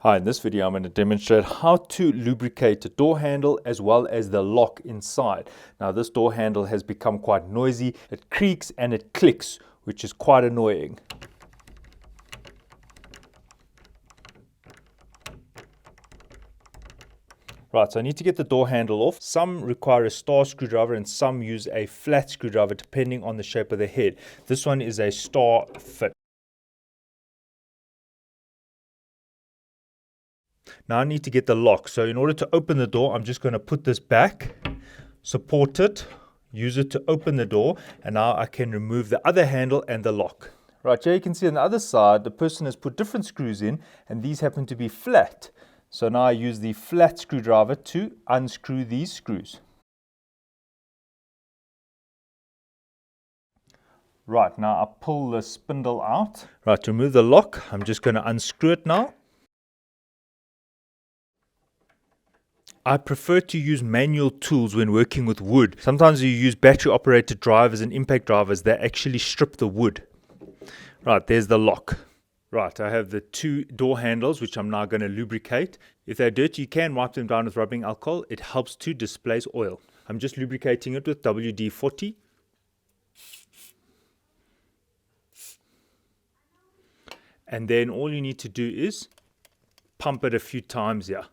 Hi, in this video I'm going to demonstrate how to lubricate a door handle as well as the lock inside. Now this door handle has become quite noisy. It creaks and it clicks, which is quite annoying. Right, so I need to get the door handle off. Some require a star screwdriver and some use a flat screwdriver depending on the shape of the head. This one is a star fit. Now I need to get the lock. So in order to open the door, I'm just going to put this back, support it, use it to open the door, and now I can remove the other handle and the lock. Right, here you can see on the other side, the person has put different screws in, and these happen to be flat. So now I use the flat screwdriver to unscrew these screws. Right, now I pull the spindle out. Right, to remove the lock, I'm just going to unscrew it now. I prefer to use manual tools when working with wood. Sometimes you use battery operated drivers and impact drivers that actually strip the wood. Right, there's the lock. Right, I have the two door handles which I'm now going to lubricate. If they're dirty, you can wipe them down with rubbing alcohol. It helps to displace oil. I'm just lubricating it with WD-40. And then all you need to do is pump it a few times here.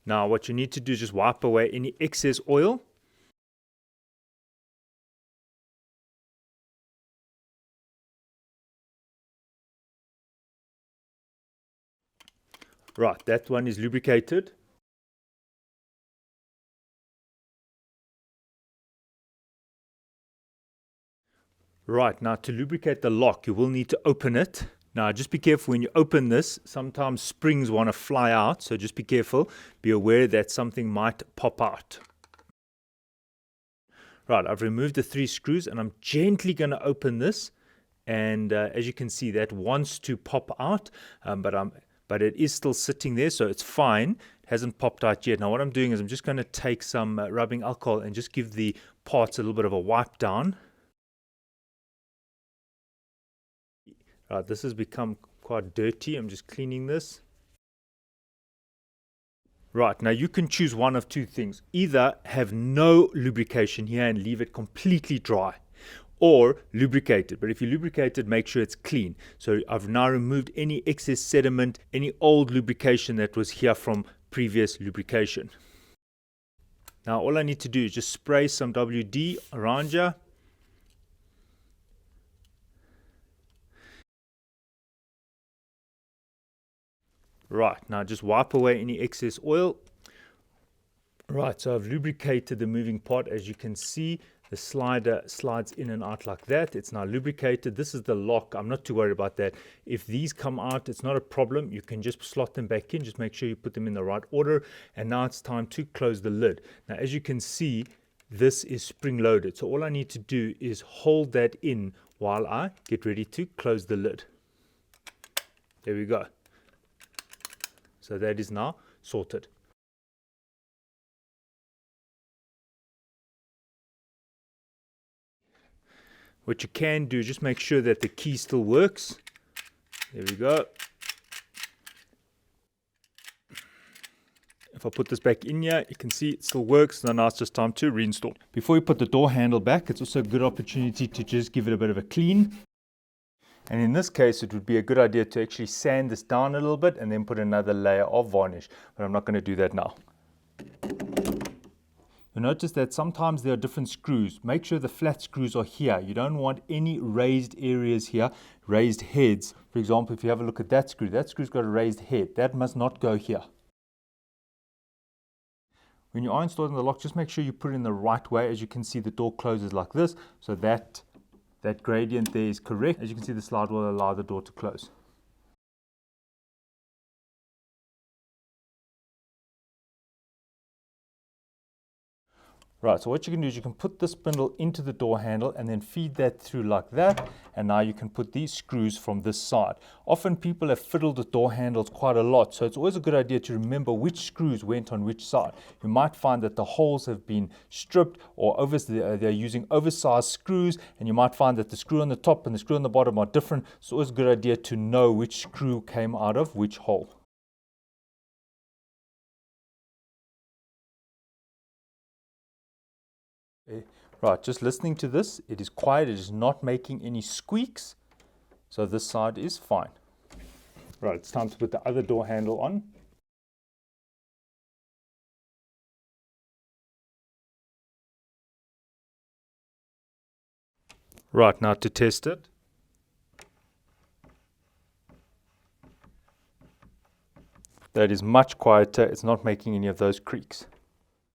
Now what you need to do is just wipe away any excess oil. Right, that one is lubricated. Right, now to lubricate the lock, you will need to open it. Now just be careful when you open this, sometimes springs want to fly out, so just be careful. Be aware that something might pop out. Right, I've removed the 3 screws and I'm gently going to open this, and as you can see that wants to pop out, but it is still sitting there, so it's fine. It hasn't popped out yet. Now what I'm doing is I'm just going to take some rubbing alcohol and just give the parts a little bit of a wipe down. Right, this has become quite dirty. I'm just cleaning this. Right, now you can choose one of two things. Either have no lubrication here and leave it completely dry, or lubricate it. But if you lubricate it, make sure it's clean. So I've now removed any excess sediment, any old lubrication that was here from previous lubrication. Now all I need to do is just spray some WD around here. Right, now just wipe away any excess oil. Right, so I've lubricated the moving part. As you can see, the slider slides in and out like that. It's now lubricated. This is the lock. I'm not too worried about that. If these come out, it's not a problem. You can just slot them back in. Just make sure you put them in the right order. And now it's time to close the lid. Now, as you can see, this is spring loaded. So all I need to do is hold that in while I get ready to close the lid. There we go. So that is now sorted. What you can do is just make sure that the key still works. There we go. If I put this back in here, you can see it still works. Now it's just time to reinstall. Before you put the door handle back, it's also a good opportunity to just give it a bit of a clean. And in this case, it would be a good idea to actually sand this down a little bit and then put another layer of varnish. But I'm not going to do that now. You'll notice that sometimes there are different screws. Make sure the flat screws are here. You don't want any raised areas here, raised heads. For example, if you have a look at that screw's got a raised head. That must not go here. When you are installing the lock, just make sure you put it in the right way. As you can see, the door closes like this, so that gradient there is correct. As you can see, the slide will allow the door to close. Right, so what you can do is you can put the spindle into the door handle and then feed that through like that, and now you can put these screws from this side. Often people have fiddled with door handles quite a lot, so it's always a good idea to remember which screws went on which side. You might find that the holes have been stripped, or they're using oversized screws, and you might find that the screw on the top and the screw on the bottom are different. So it's always a good idea to know which screw came out of which hole. Right, just listening to this, it is quiet, it is not making any squeaks, so this side is fine. Right, it's time to put the other door handle on. Right, now to test it. That is much quieter, it's not making any of those creaks.